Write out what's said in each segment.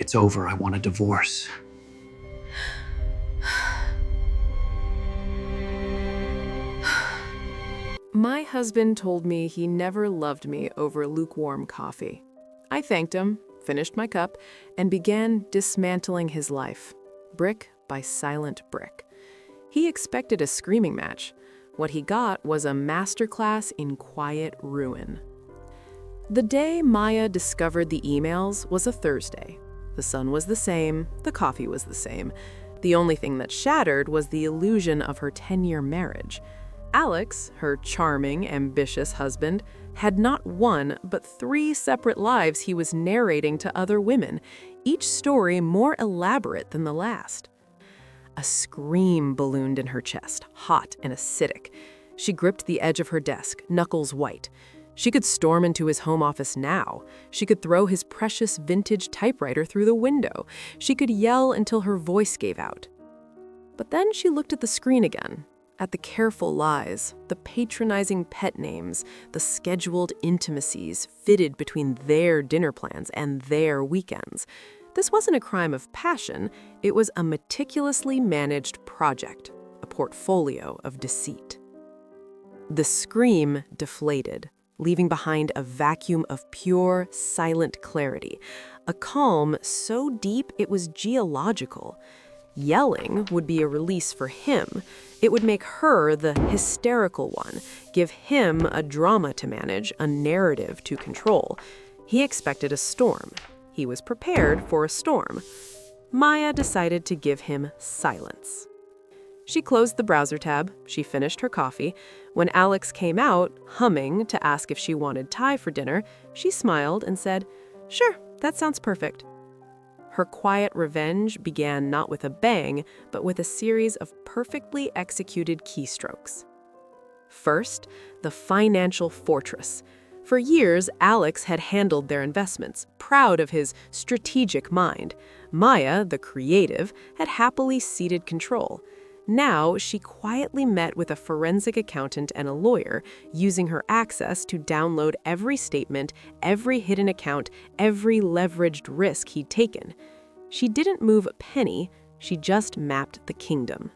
it's over, I want a divorce. My husband told me he never loved me over lukewarm coffee. I thanked him, finished my cup, and began dismantling his life, brick by silent brick. He expected a screaming match. What he got was a masterclass in quiet ruin. The day Maya discovered the emails was a Thursday. The sun was the same, the coffee was the same. The only thing that shattered was the illusion of her 10-year marriage. Alex, her charming, ambitious husband, had not one but 3 separate lives he was narrating to other women, each story more elaborate than the last. A scream ballooned in her chest, hot and acidic. She gripped the edge of her desk, knuckles white. She could storm into his home office now. She could throw his precious vintage typewriter through the window. She could yell until her voice gave out. But then she looked at the screen again, at the careful lies, the patronizing pet names, the scheduled intimacies fitted between their dinner plans and their weekends. This wasn't a crime of passion, it was a meticulously managed project, a portfolio of deceit. The scream deflated, leaving behind a vacuum of pure, silent clarity, a calm so deep it was geological. Yelling would be a release for him. It would make her the hysterical one, give him a drama to manage, a narrative to control. He expected a storm. He was prepared for a storm. Maya decided to give him silence. She closed the browser tab. She finished her coffee. When Alex came out, humming, to ask if she wanted Thai for dinner, she smiled and said, "Sure, that sounds perfect." Her quiet revenge began not with a bang, but with a series of perfectly executed keystrokes. First, the financial fortress. For years, Alex had handled their investments, proud of his strategic mind. Maya, the creative, had happily ceded control. Now, she quietly met with a forensic accountant and a lawyer, using her access to download every statement, every hidden account, every leveraged risk he'd taken. She didn't move a penny, she just mapped the kingdom.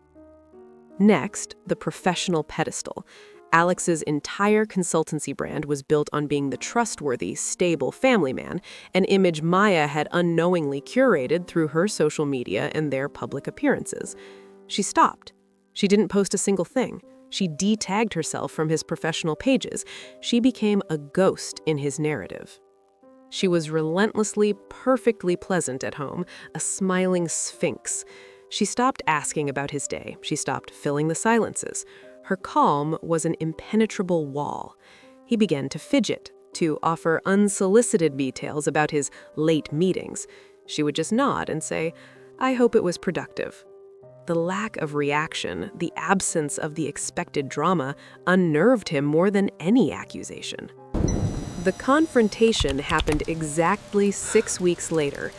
Next, the professional pedestal. Alex's entire consultancy brand was built on being the trustworthy, stable family man, an image Maya had unknowingly curated through her social media and their public appearances. She stopped. She didn't post a single thing. She de-tagged herself from his professional pages. She became a ghost in his narrative. She was relentlessly, perfectly pleasant at home, a smiling sphinx. She stopped asking about his day. She stopped filling the silences. Her calm was an impenetrable wall. He began to fidget, to offer unsolicited details about his late meetings. She would just nod and say, "I hope it was productive." The lack of reaction, the absence of the expected drama, unnerved him more than any accusation. The confrontation happened exactly 6 weeks later.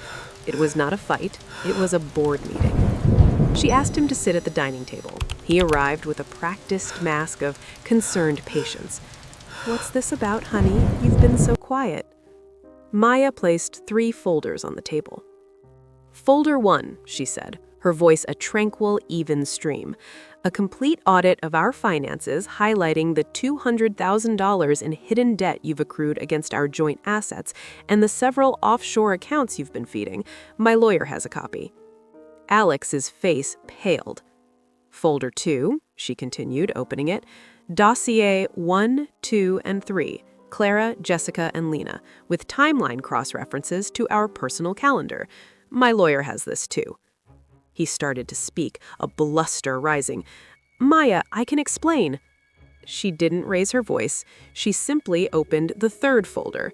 It was not a fight, it was a board meeting. She asked him to sit at the dining table. He arrived with a practiced mask of concerned patience. "What's this about, honey? You've been so quiet." Maya placed 3 folders on the table. "Folder 1, she said, her voice a tranquil, even stream. "A complete audit of our finances highlighting the $200,000 in hidden debt you've accrued against our joint assets and the several offshore accounts you've been feeding. My lawyer has a copy." Alex's face paled. "Folder 2, she continued, opening it. "Dossier 1, 2, and 3. Clara, Jessica, and Lena, with timeline cross-references to our personal calendar. My lawyer has this too." He started to speak, a bluster rising. "Maya, I can explain." She didn't raise her voice. She simply opened the 3rd folder.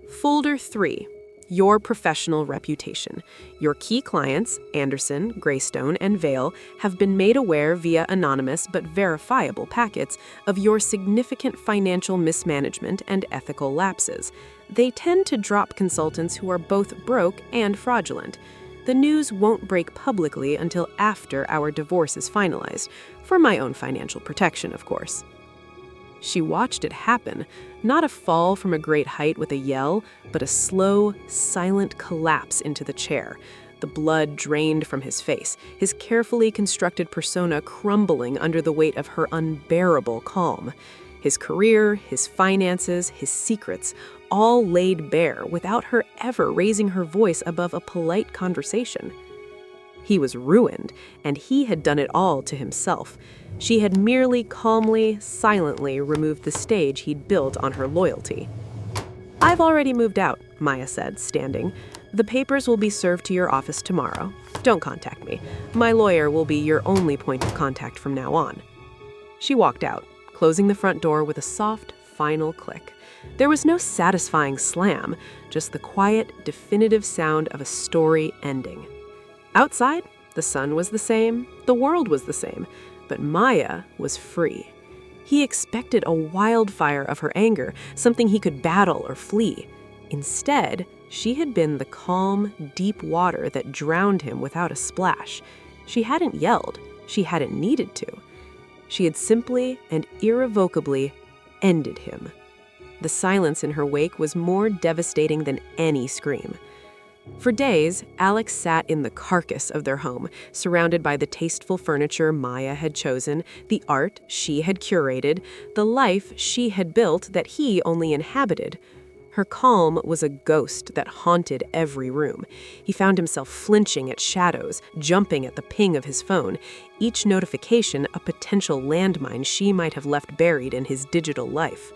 Folder 3, your professional reputation. Your key clients, Anderson, Greystone, and Vale, have been made aware via anonymous but verifiable packets of your significant financial mismanagement and ethical lapses. They tend to drop consultants who are both broke and fraudulent. The news won't break publicly until after our divorce is finalized, for my own financial protection, of course. She watched it happen, not a fall from a great height with a yell, but a slow, silent collapse into the chair. The blood drained from his face, his carefully constructed persona crumbling under the weight of her unbearable calm. His career, his finances, his secrets, all laid bare without her ever raising her voice above a polite conversation. He was ruined, and he had done it all to himself. She had merely calmly, silently removed the stage he'd built on her loyalty. "I've already moved out," Maya said, standing. "The papers will be served to your office tomorrow. Don't contact me. My lawyer will be your only point of contact from now on." She walked out, closing the front door with a soft, final click. There was no satisfying slam, just the quiet, definitive sound of a story ending. Outside, the sun was the same, the world was the same, but Maya was free. He expected a wildfire of her anger, something he could battle or flee. Instead, she had been the calm, deep water that drowned him without a splash. She hadn't yelled. She hadn't needed to. She had simply and irrevocably ended him. The silence in her wake was more devastating than any scream. For days, Alex sat in the carcass of their home, surrounded by the tasteful furniture Maya had chosen, the art she had curated, the life she had built that he only inhabited. Her calm was a ghost that haunted every room. He found himself flinching at shadows, jumping at the ping of his phone, each notification a potential landmine she might have left buried in his digital life.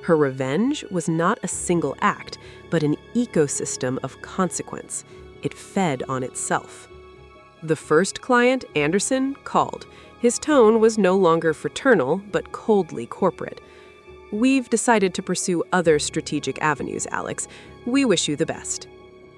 Her revenge was not a single act, but an ecosystem of consequence. It fed on itself. The first client, Anderson, called. His tone was no longer fraternal, but coldly corporate. "We've decided to pursue other strategic avenues, Alex. We wish you the best."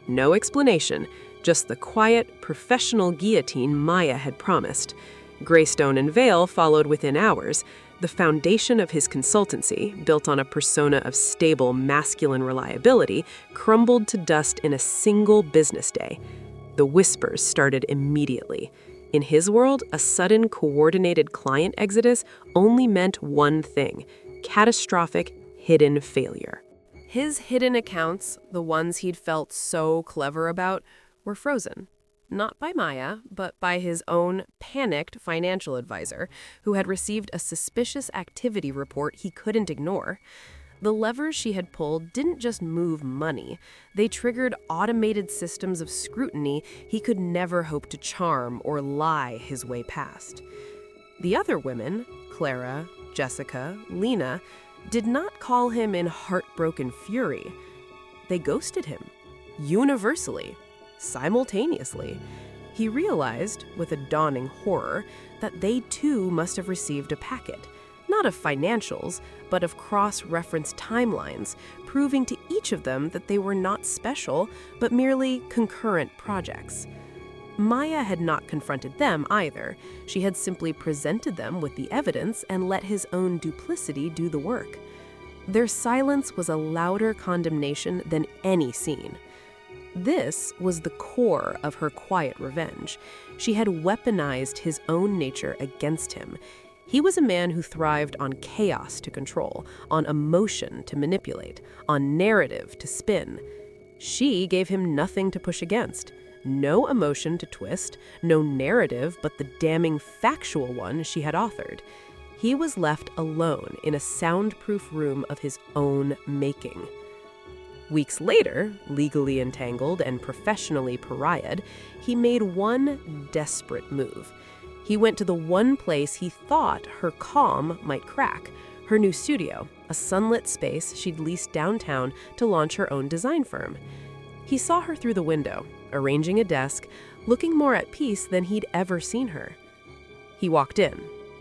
No explanation, just the quiet, professional guillotine Maya had promised. Greystone and Vale followed within hours. The foundation of his consultancy, built on a persona of stable, masculine reliability, crumbled to dust in a single business day. The whispers started immediately. In his world, a sudden, coordinated client exodus only meant one thing: catastrophic, hidden failure. His hidden accounts, the ones he'd felt so clever about, were frozen. Not by Maya, but by his own panicked financial advisor, who had received a suspicious activity report he couldn't ignore. The levers she had pulled didn't just move money. They triggered automated systems of scrutiny he could never hope to charm or lie his way past. The other women, Clara, Jessica, Lena, did not call him in heartbroken fury. They ghosted him, universally, simultaneously. He realized, with a dawning horror, that they too must have received a packet, not of financials, but of cross-reference timelines, proving to each of them that they were not special, but merely concurrent projects. Maya had not confronted them either. She had simply presented them with the evidence and let his own duplicity do the work. Their silence was a louder condemnation than any scene. This was the core of her quiet revenge. She had weaponized his own nature against him. He was a man who thrived on chaos to control, on emotion to manipulate, on narrative to spin. She gave him nothing to push against. No emotion to twist, no narrative but the damning factual one she had authored. He was left alone in a soundproof room of his own making. Weeks later, legally entangled and professionally pariahed, he made one desperate move. He went to the one place he thought her calm might crack, her new studio, a sunlit space she'd leased downtown to launch her own design firm. He saw her through the window, arranging a desk, looking more at peace than he'd ever seen her. He walked in.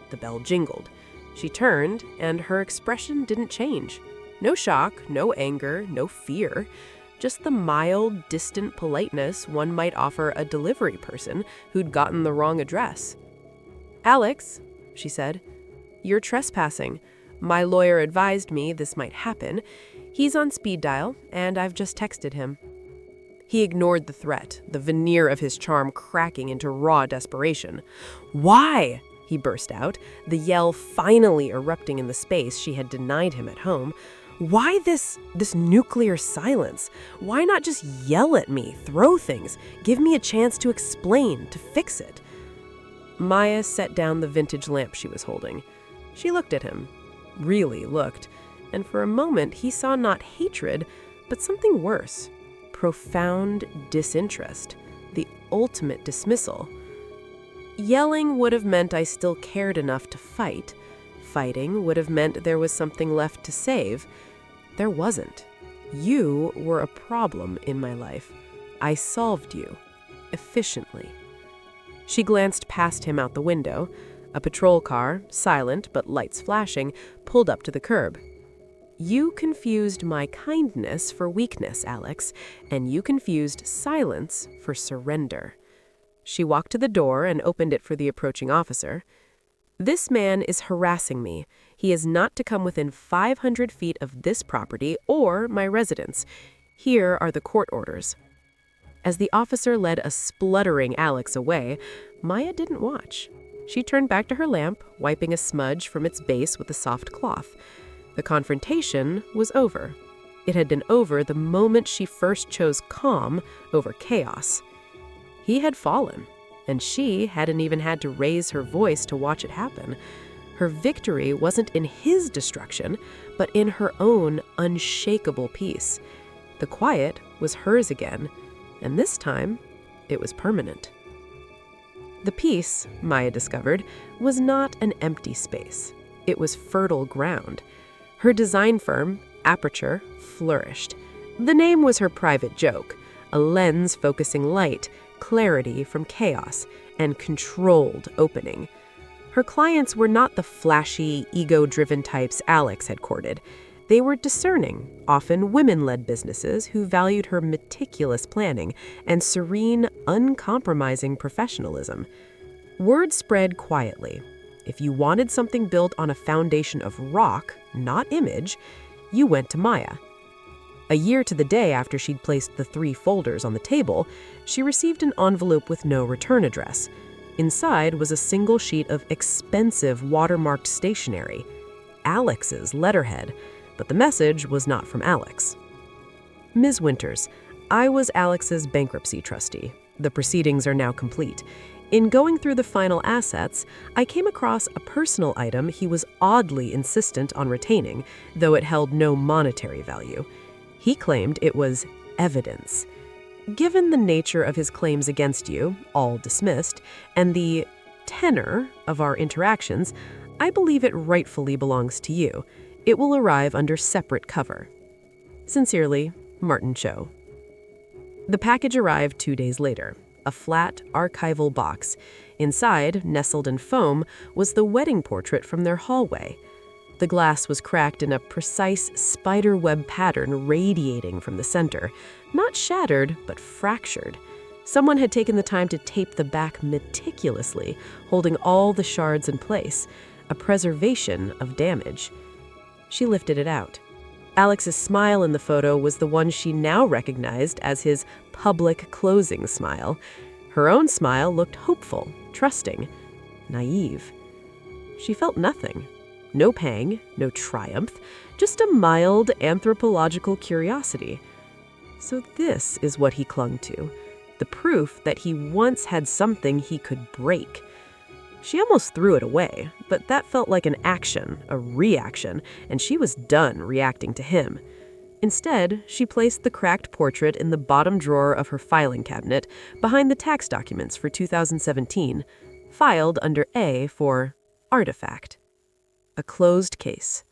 The bell jingled. She turned, and her expression didn't change. No shock, no anger, no fear. Just the mild, distant politeness one might offer a delivery person who'd gotten the wrong address. "Alex," she said, "you're trespassing. My lawyer advised me this might happen. He's on speed dial, and I've just texted him." He ignored the threat, the veneer of his charm cracking into raw desperation. "Why?" he burst out, the yell finally erupting in the space she had denied him at home. Why this nuclear silence? Why not just yell at me, throw things, give me a chance to explain, to fix it? Maya set down the vintage lamp she was holding. She looked at him, really looked, and for a moment he saw not hatred, but something worse. Profound disinterest, the ultimate dismissal. Yelling would have meant I still cared enough to fight. Fighting would have meant there was something left to save. There wasn't. You were a problem in my life. I solved you. Efficiently. She glanced past him out the window. A patrol car, silent but lights flashing, pulled up to the curb. You confused my kindness for weakness, Alex, and you confused silence for surrender. She walked to the door and opened it for the approaching officer. This man is harassing me. He is not to come within 500 feet of this property or my residence. Here are the court orders. As the officer led a spluttering Alex away, Maya didn't watch. She turned back to her lamp, wiping a smudge from its base with a soft cloth. The confrontation was over. It had been over the moment she first chose calm over chaos. He had fallen, and she hadn't even had to raise her voice to watch it happen. Her victory wasn't in his destruction, but in her own unshakable peace. The quiet was hers again, and this time it was permanent. The peace, Maya discovered, was not an empty space. It was fertile ground. Her design firm, Aperture, flourished. The name was her private joke, a lens focusing light, clarity from chaos, and controlled opening. Her clients were not the flashy, ego-driven types Alex had courted. They were discerning, often women-led businesses who valued her meticulous planning and serene, uncompromising professionalism. Word spread quietly. If you wanted something built on a foundation of rock, not image, you went to Maya. A year to the day after she'd placed the 3 folders on the table, she received an envelope with no return address. Inside was a single sheet of expensive watermarked stationery, Alex's letterhead, but the message was not from Alex. Ms. Winters, I was Alex's bankruptcy trustee. The proceedings are now complete. In going through the final assets, I came across a personal item he was oddly insistent on retaining, though it held no monetary value. He claimed it was evidence. Given the nature of his claims against you, all dismissed, and the tenor of our interactions, I believe it rightfully belongs to you. It will arrive under separate cover. Sincerely, Martin Cho. The package arrived 2 days later, a flat, archival box. Inside, nestled in foam, was the wedding portrait from their hallway. The glass was cracked in a precise spiderweb pattern radiating from the center, not shattered, but fractured. Someone had taken the time to tape the back meticulously, holding all the shards in place, a preservation of damage. She lifted it out. Alex's smile in the photo was the one she now recognized as his public closing smile. Her own smile looked hopeful, trusting, naive. She felt nothing. No pang, no triumph, just a mild anthropological curiosity. So this is what he clung to, the proof that he once had something he could break. She almost threw it away, but that felt like an action, a reaction, and she was done reacting to him. Instead, she placed the cracked portrait in the bottom drawer of her filing cabinet behind the tax documents for 2017, filed under A for artifact. A closed case.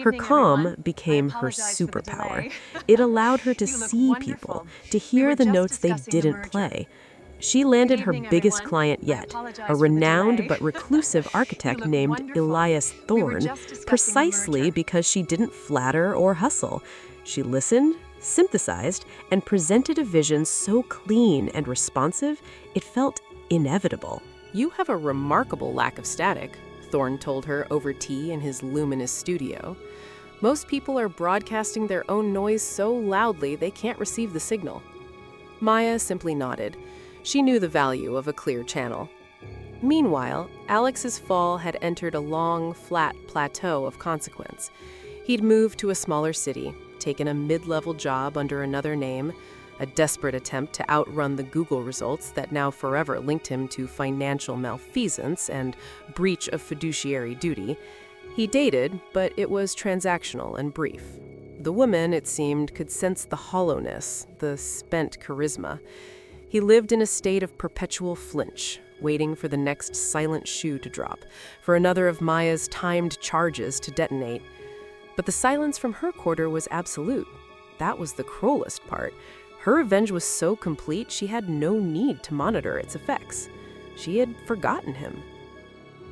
Her calm became her superpower. It allowed her to see people, to hear the notes they didn't play. She landed her biggest client yet, a renowned but reclusive architect named Elias Thorne, precisely because she didn't flatter or hustle. She listened, synthesized, and presented a vision so clean and responsive, it felt inevitable. You have a remarkable lack of static, Thorne told her over tea in his luminous studio. Most people are broadcasting their own noise so loudly they can't receive the signal. Maya simply nodded. She knew the value of a clear channel. Meanwhile, Alex's fall had entered a long, flat plateau of consequence. He'd moved to a smaller city, taken a mid-level job under another name, a desperate attempt to outrun the Google results that now forever linked him to financial malfeasance and breach of fiduciary duty. He dated, but it was transactional and brief. The woman, it seemed, could sense the hollowness, the spent charisma. He lived in a state of perpetual flinch, waiting for the next silent shoe to drop, for another of Maya's timed charges to detonate. But the silence from her quarter was absolute. That was the cruelest part. Her revenge was so complete she had no need to monitor its effects. She had forgotten him.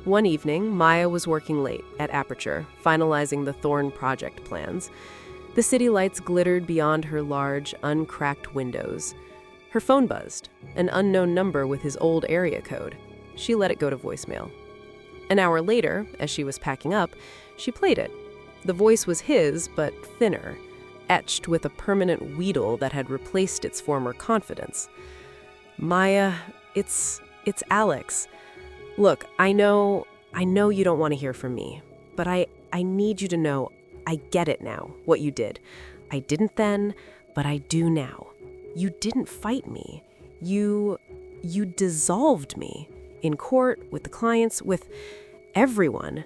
One evening, Maya was working late at Aperture, finalizing the Thorn project plans. The city lights glittered beyond her large, uncracked windows. Her phone buzzed, an unknown number with his old area code. She let it go to voicemail. An hour later, as she was packing up, she played it. The voice was his, but thinner, etched with a permanent wheedle that had replaced its former confidence. Maya, it's Alex. Look, I know you don't want to hear from me, but I need you to know I get it now, what you did. I didn't then, but I do now. You didn't fight me. You dissolved me. In court, with the clients, with everyone.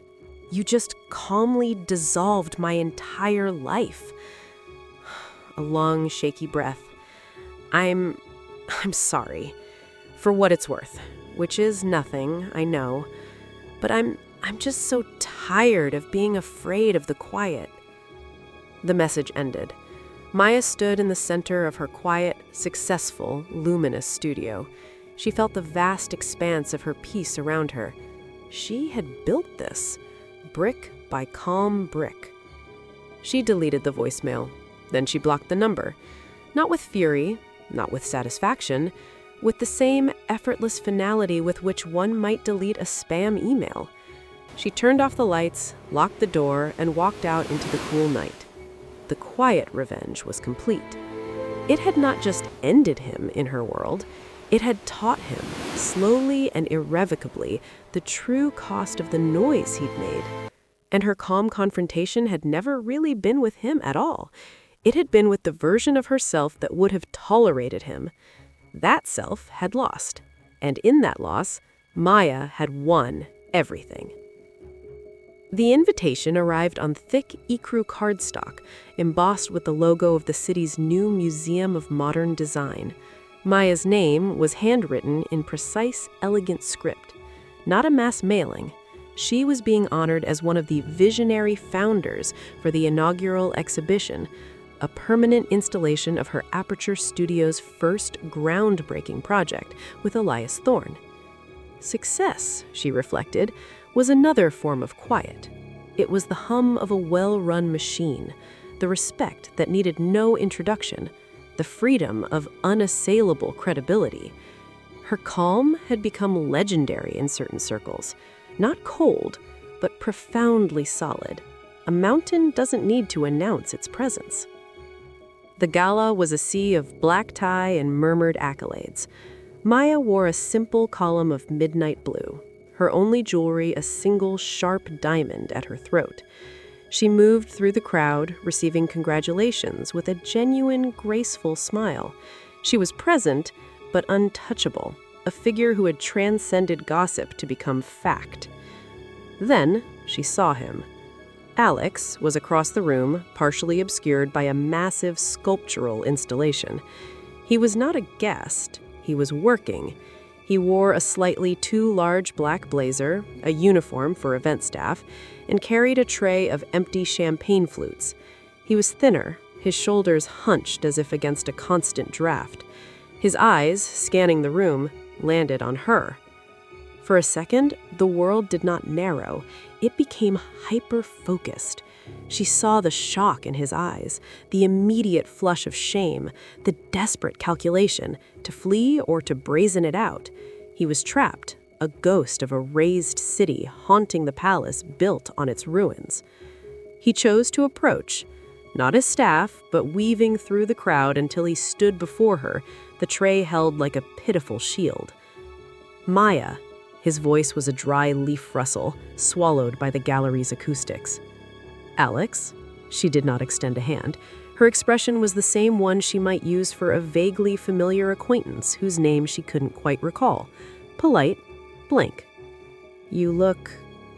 You just calmly dissolved my entire life. A long, shaky breath. I'm sorry. For what it's worth. Which is nothing, I know. But I'm just so tired of being afraid of the quiet. The message ended. Maya stood in the center of her quiet, successful, luminous studio. She felt the vast expanse of her peace around her. She had built this, brick by calm brick. She deleted the voicemail. Then she blocked the number. Not with fury, not with satisfaction, with the same effortless finality with which one might delete a spam email. She turned off the lights, locked the door, and walked out into the cool night. The quiet revenge was complete. It had not just ended him in her world, it had taught him, slowly and irrevocably, the true cost of the noise he'd made. And her calm confrontation had never really been with him at all. It had been with the version of herself that would have tolerated him. That self had lost, and in that loss, Maya had won everything. The invitation arrived on thick ecru cardstock, embossed with the logo of the city's new Museum of Modern Design. Maya's name was handwritten in precise, elegant script. Not a mass mailing. She was being honored as one of the visionary founders for the inaugural exhibition, a permanent installation of her Aperture Studio's first groundbreaking project with Elias Thorne. Success, she reflected, was another form of quiet. It was the hum of a well-run machine, the respect that needed no introduction, the freedom of unassailable credibility. Her calm had become legendary in certain circles, not cold, but profoundly solid. A mountain doesn't need to announce its presence. The gala was a sea of black tie and murmured accolades. Maya wore a simple column of midnight blue, her only jewelry a single sharp diamond at her throat. She moved through the crowd, receiving congratulations with a genuine, graceful smile. She was present, but untouchable, a figure who had transcended gossip to become fact. Then she saw him. Alex was across the room, partially obscured by a massive sculptural installation. He was not a guest, he was working. He wore a slightly too large black blazer, a uniform for event staff, and carried a tray of empty champagne flutes. He was thinner, his shoulders hunched as if against a constant draft. His eyes, scanning the room, landed on her. For a second, the world did not narrow. It became hyper-focused. She saw the shock in his eyes, the immediate flush of shame, the desperate calculation, to flee or to brazen it out. He was trapped, a ghost of a razed city haunting the palace built on its ruins. He chose to approach, not his staff, but weaving through the crowd until he stood before her, the tray held like a pitiful shield. Maya, His voice was a dry leaf rustle, swallowed by the gallery's acoustics. "Alex?" She did not extend a hand. Her expression was the same one she might use for a vaguely familiar acquaintance whose name she couldn't quite recall. Polite, blank. "You look,"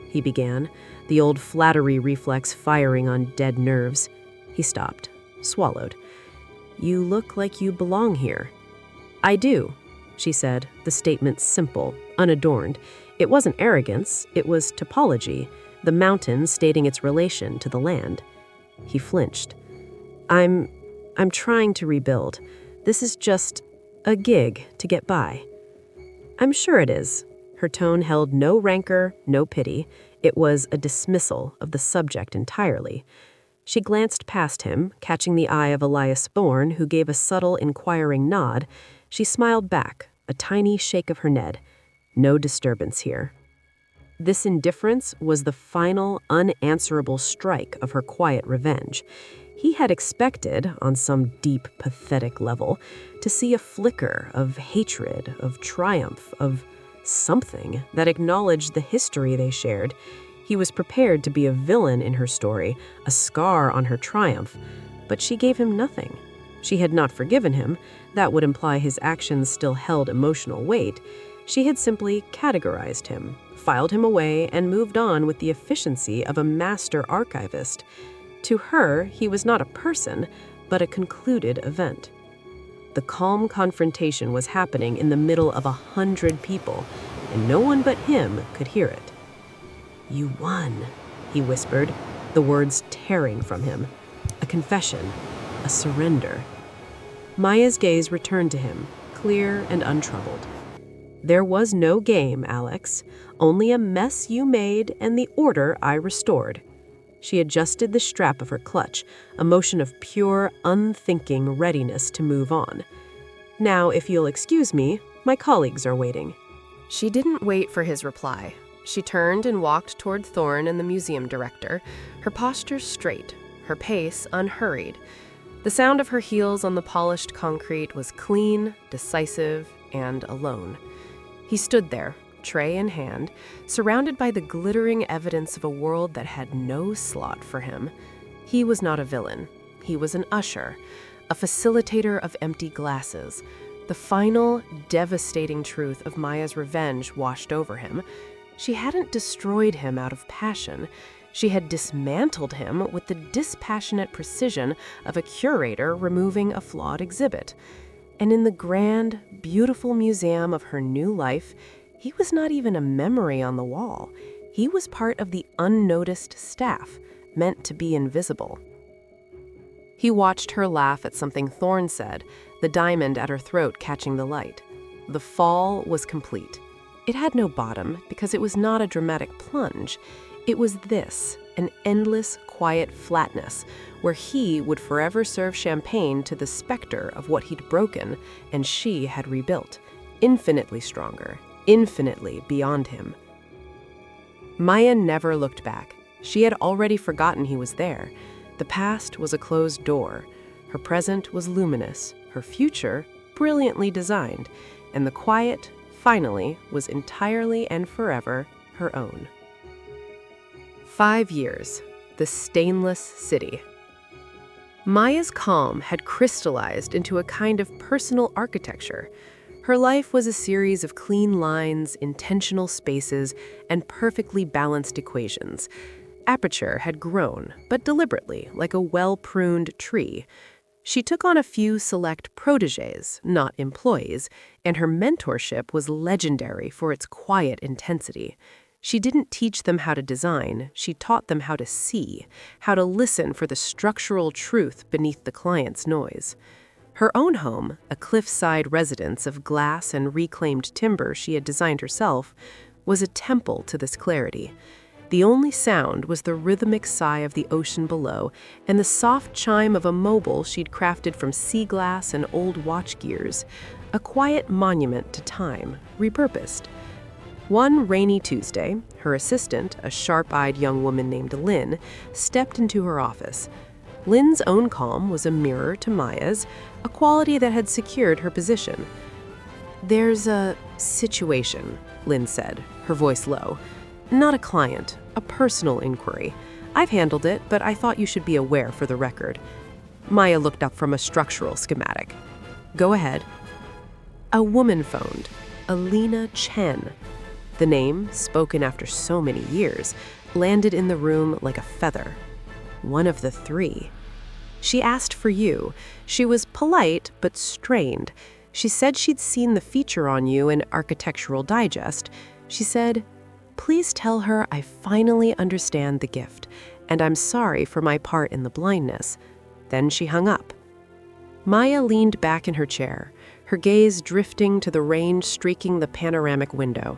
he began, the old flattery reflex firing on dead nerves. He stopped, swallowed. "You look like you belong here." "I do," she said, the statement simple, unadorned. It wasn't arrogance, it was topology, the mountain stating its relation to the land. He flinched. I'm trying to rebuild. This is just a gig to get by." "I'm sure it is." Her tone held no rancor, no pity. It was a dismissal of the subject entirely. She glanced past him, catching the eye of Elias Thorne, who gave a subtle, inquiring nod. She smiled back, a tiny shake of her head. No disturbance here. This indifference was the final, unanswerable strike of her quiet revenge. He had expected, on some deep, pathetic level, to see a flicker of hatred, of triumph, of something that acknowledged the history they shared. He was prepared to be a villain in her story, a scar on her triumph, but she gave him nothing. She had not forgiven him. That would imply his actions still held emotional weight. She had simply categorized him, filed him away, and moved on with the efficiency of a master archivist. To her, he was not a person, but a concluded event. The calm confrontation was happening in the middle of 100 people, and no one but him could hear it. "You won," he whispered, the words tearing from him. A confession, a surrender. Maya's gaze returned to him, clear and untroubled. "There was no game, Alex, only a mess you made and the order I restored." She adjusted the strap of her clutch, a motion of pure, unthinking readiness to move on. "Now, if you'll excuse me, my colleagues are waiting." She didn't wait for his reply. She turned and walked toward Thorne and the museum director, her posture straight, her pace unhurried. The sound of her heels on the polished concrete was clean, decisive, and alone. He stood there, tray in hand, surrounded by the glittering evidence of a world that had no slot for him. He was not a villain. He was an usher, a facilitator of empty glasses. The final, devastating truth of Maya's revenge washed over him. She hadn't destroyed him out of passion. She had dismantled him with the dispassionate precision of a curator removing a flawed exhibit. And in the grand, beautiful museum of her new life, he was not even a memory on the wall. He was part of the unnoticed staff, meant to be invisible. He watched her laugh at something Thorne said, the diamond at her throat catching the light. The fall was complete. It had no bottom because it was not a dramatic plunge. It was this, an endless, quiet flatness, where he would forever serve champagne to the specter of what he'd broken and she had rebuilt, infinitely stronger, infinitely beyond him. Maya never looked back. She had already forgotten he was there. The past was a closed door. Her present was luminous, her future brilliantly designed, and the quiet, finally, was entirely and forever her own. 5 years, the stainless city. Maya's calm had crystallized into a kind of personal architecture. Her life was a series of clean lines, intentional spaces, and perfectly balanced equations. Aperture had grown, but deliberately, like a well-pruned tree. She took on a few select protégés, not employees, and her mentorship was legendary for its quiet intensity. She didn't teach them how to design, she taught them how to see, how to listen for the structural truth beneath the client's noise. Her own home, a cliffside residence of glass and reclaimed timber she had designed herself, was a temple to this clarity. The only sound was the rhythmic sigh of the ocean below and the soft chime of a mobile she'd crafted from sea glass and old watch gears, a quiet monument to time, repurposed. One rainy Tuesday, her assistant, a sharp-eyed young woman named Lynn, stepped into her office. Lynn's own calm was a mirror to Maya's, a quality that had secured her position. "There's a situation," Lynn said, her voice low. "Not a client, a personal inquiry. I've handled it, but I thought you should be aware for the record." Maya looked up from a structural schematic. "Go ahead." A woman phoned, Alina Chen. The name, spoken after so many years, landed in the room like a feather. One of the three. She asked for you. She was polite, but strained. She said she'd seen the feature on you in Architectural Digest. She said, "Please tell her I finally understand the gift, and I'm sorry for my part in the blindness." Then she hung up. Maya leaned back in her chair, her gaze drifting to the range streaking the panoramic window.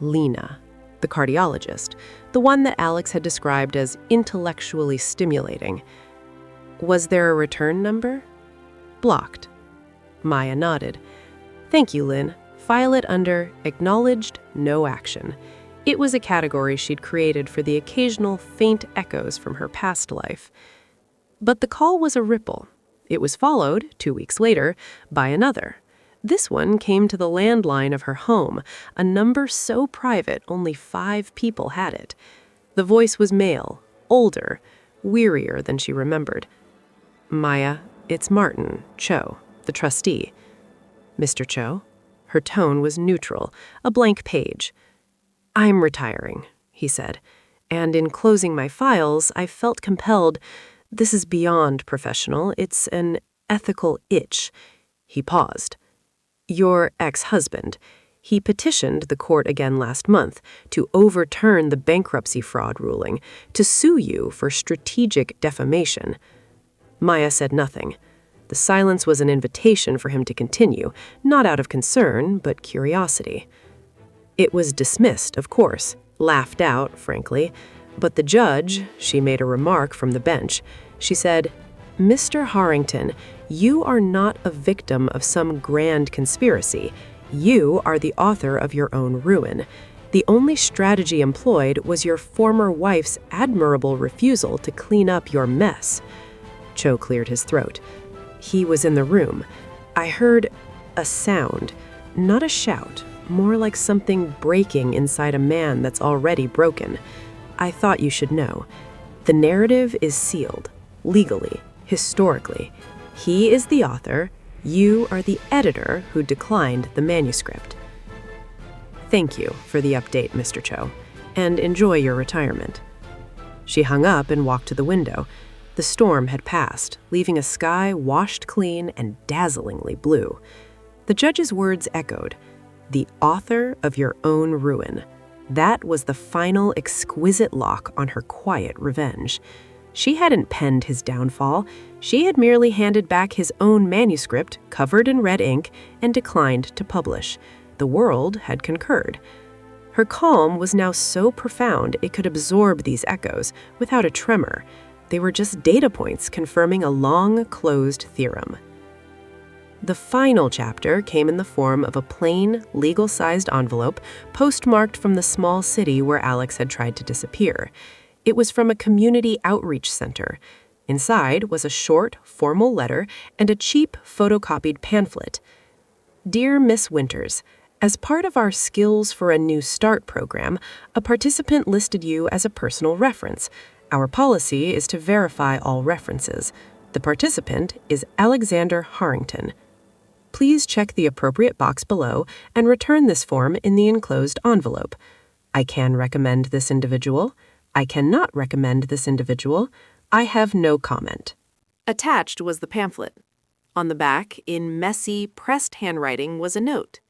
Lena, the cardiologist, the one that Alex had described as intellectually stimulating. Was there a return number? Blocked. Maya nodded. "Thank you, Lynn. File it under Acknowledged, No Action." It was a category she'd created for the occasional faint echoes from her past life. But the call was a ripple. It was followed, 2 weeks later, by another. This one came to the landline of her home, a number so private only 5 people had it. The voice was male, older, wearier than she remembered. "Maya, it's Martin, Cho, the trustee." "Mr. Cho?" Her tone was neutral, a blank page. "I'm retiring," he said, "and in closing my files, I felt compelled. This is beyond professional. It's an ethical itch." He paused. "Your ex-husband. He petitioned the court again last month to overturn the bankruptcy fraud ruling, to sue you for strategic defamation." Maya said nothing. The silence was an invitation for him to continue, not out of concern, but curiosity. It was dismissed, of course, laughed out, frankly, but the judge, she made a remark from the bench. She said, "Mr. Harrington, you are not a victim of some grand conspiracy. You are the author of your own ruin. The only strategy employed was your former wife's admirable refusal to clean up your mess." Cho cleared his throat. "He was in the room. I heard a sound, not a shout, more like something breaking inside a man that's already broken. I thought you should know. The narrative is sealed, legally, historically. He is the author. You are the editor who declined the manuscript." "Thank you for the update, Mr. Cho, and enjoy your retirement." She hung up and walked to the window. The storm had passed, leaving a sky washed clean and dazzlingly blue. The judge's words echoed, "The author of your own ruin." That was the final exquisite lock on her quiet revenge. She hadn't penned his downfall. She had merely handed back his own manuscript, covered in red ink, and declined to publish. The world had concurred. Her calm was now so profound it could absorb these echoes without a tremor. They were just data points confirming a long-closed theorem. The final chapter came in the form of a plain, legal-sized envelope postmarked from the small city where Alex had tried to disappear. It was from a community outreach center. Inside was a short, formal letter and a cheap, photocopied pamphlet. "Dear Miss Winters, as part of our Skills for a New Start program, a participant listed you as a personal reference. Our policy is to verify all references. The participant is Alexander Harrington. Please check the appropriate box below and return this form in the enclosed envelope. I can recommend this individual. I cannot recommend this individual. I have no comment." Attached was the pamphlet. On the back, in messy, pressed handwriting, was a note.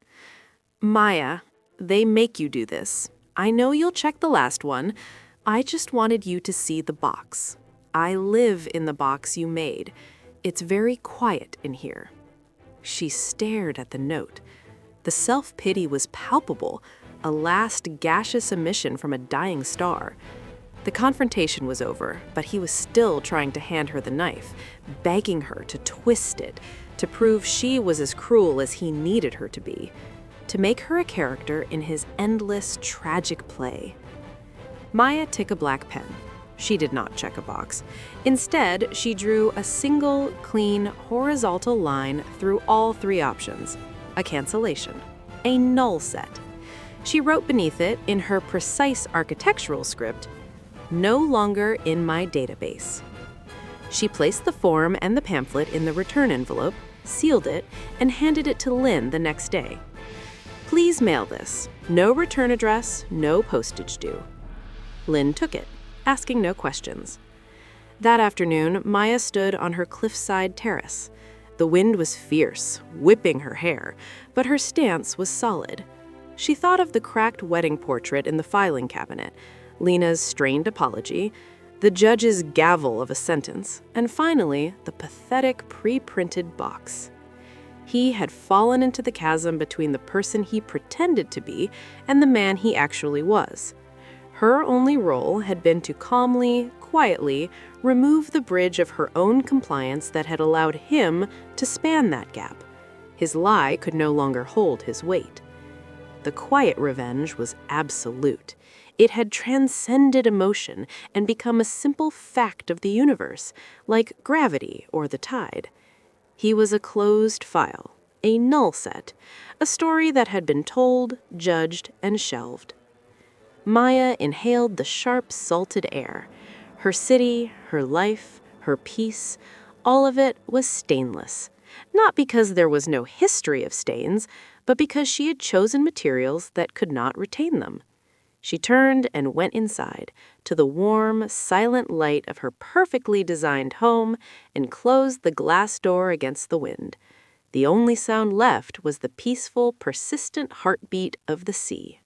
"Maya, they make you do this. I know you'll check the last one. I just wanted you to see the box. I live in the box you made. It's very quiet in here." She stared at the note. The self-pity was palpable, a last gaseous emission from a dying star. The confrontation was over, but he was still trying to hand her the knife, begging her to twist it, to prove she was as cruel as he needed her to be, to make her a character in his endless, tragic play. Maya took a black pen. She did not check a box. Instead, she drew a single, clean, horizontal line through all 3 options. A cancellation. A null set. She wrote beneath it, in her precise architectural script, "No longer in my database." She placed the form and the pamphlet in the return envelope, sealed it, and handed it to Lynn the next day. "Please mail this. No return address, no postage due." Lynn took it, asking no questions. That afternoon, Maya stood on her cliffside terrace. The wind was fierce, whipping her hair, but her stance was solid. She thought of the cracked wedding portrait in the filing cabinet, Lena's strained apology, the judge's gavel of a sentence, and finally, the pathetic pre-printed box. He had fallen into the chasm between the person he pretended to be and the man he actually was. Her only role had been to calmly, quietly remove the bridge of her own compliance that had allowed him to span that gap. His lie could no longer hold his weight. The quiet revenge was absolute. It had transcended emotion and become a simple fact of the universe, like gravity or the tide. He was a closed file, a null set, a story that had been told, judged, and shelved. Maya inhaled the sharp, salted air. Her city, her life, her peace, all of it was stainless. Not because there was no history of stains, but because she had chosen materials that could not retain them. She turned and went inside, to the warm, silent light of her perfectly designed home, and closed the glass door against the wind. The only sound left was the peaceful, persistent heartbeat of the sea.